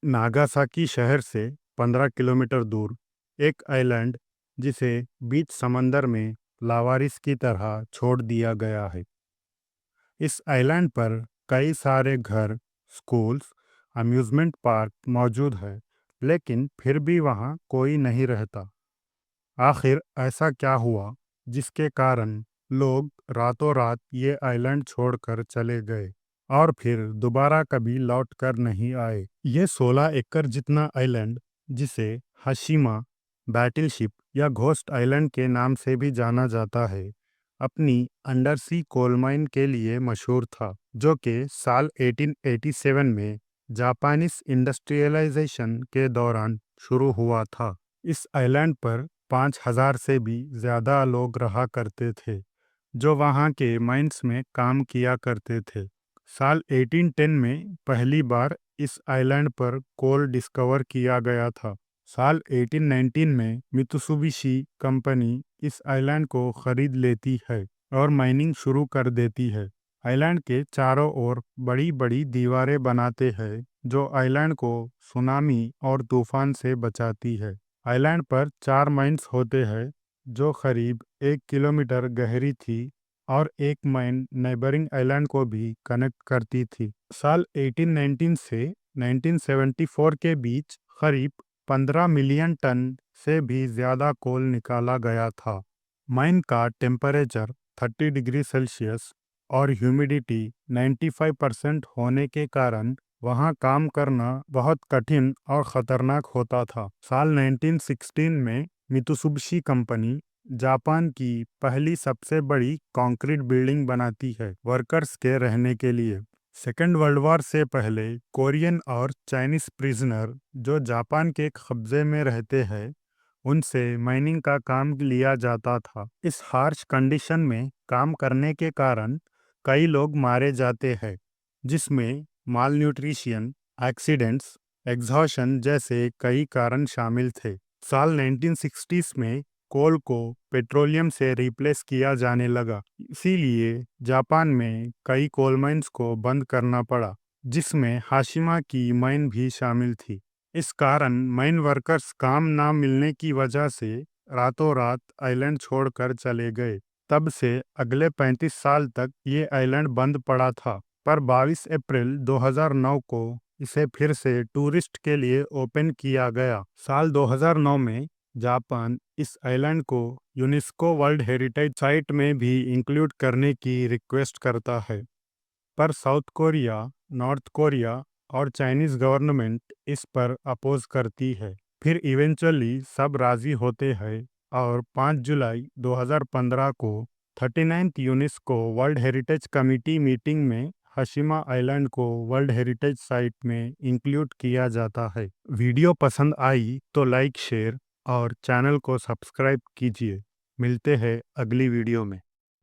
Nagasaki शहर से 15 kilometre दूर एक आइलैंड जिसे बीच समंदर में लावारिस की तरह छोड़ दिया गया है। इस आइलैंड पर कई सारे घर, स्कूल्स, अम्यूज़मेंट पार्क मौजूद है, लेकिन फिर भी वहाँ कोई नहीं रहता। आखिर ऐसा क्या हुआ जिसके कारण लोग रातों रात ये आइलैंड छोड़कर चले गए और फिर दोबारा कभी लौट कर नहीं आए? ये 16 एकड़ जितना आइलैंड, जिसे हाशिमा, बैटलशिप या घोस्ट आइलैंड के नाम से भी जाना जाता है, अपनी अंडरसी कोल माइन के लिए मशहूर था, जो कि साल 1887 में जापानीज इंडस्ट्रियलाइजेशन के दौरान शुरू हुआ था। इस आइलैंड पर 5,000 से भी ज़्यादा लोग रहा करते थे, जो वहाँ के माइंस में काम किया करते थे। साल 1810 में पहली बार इस आइलैंड पर कोल डिस्कवर किया गया था। साल 1819 में मित्सुबिशी कंपनी इस आइलैंड को खरीद लेती है और माइनिंग शुरू कर देती है। आइलैंड के चारों ओर बड़ी बड़ी दीवारें बनाते हैं, जो आइलैंड को सुनामी और तूफान से बचाती है। आइलैंड पर 4 माइंस होते हैं, जो करीब 1 किलोमीटर गहरी थी और एक माइन नेबरिंग आइलैंड को भी कनेक्ट करती थी। साल 1819 से 1974 के बीच करीब 15 मिलियन टन से भी ज़्यादा कोल निकाला गया था। माइन का टेम्परेचर 30 डिग्री सेल्सियस और ह्यूमिडिटी 95% होने के कारण वहाँ काम करना बहुत कठिन और ख़तरनाक होता था। साल 1916 में मित्सुबिशी कंपनी जापान की पहली सबसे बड़ी कंक्रीट बिल्डिंग बनाती है वर्कर्स के रहने के लिए। सेकेंड वर्ल्ड वॉर से पहले कोरियन और चाइनीज प्रिजनर जो जापान के कब्जे में रहते हैं, उनसे माइनिंग का काम लिया जाता था। इस हार्श कंडीशन में काम करने के कारण कई लोग मारे जाते हैं, जिसमें माल न्यूट्रिशन, एक्सीडेंट्स, एग्जॉशन जैसे कई कारण शामिल थे। साल 1960s में कोल को पेट्रोलियम से रिप्लेस किया जाने लगा, इसीलिए जापान में कई कोल माइंस को बंद करना पड़ा, जिसमें हाशिमा की माइन भी शामिल थी। इस कारण माइन वर्कर्स काम ना मिलने की वजह से रातों रात आइलैंड छोड़कर चले गए। तब से अगले 35 साल तक ये आइलैंड बंद पड़ा था, पर 22 अप्रैल 2009 को इसे फिर से टूरिस्ट के लिए ओपन किया गया। साल 2009 में जापान इस आइलैंड को यूनेस्को वर्ल्ड हेरिटेज साइट में भी इंक्लूड करने की रिक्वेस्ट करता है, पर साउथ कोरिया, नॉर्थ कोरिया और चाइनीज गवर्नमेंट इस पर अपोज करती है। फिर इवेंचुअली सब राजी होते हैं और 5 जुलाई 2015 को 39th UNESCO world heritage committee meeting में हाशिमा आइलैंड को वर्ल्ड हेरिटेज साइट में इंक्लूड किया जाता है। वीडियो पसंद आई तो लाइक, शेयर और चैनल को सब्सक्राइब कीजिए। मिलते हैं अगली वीडियो में।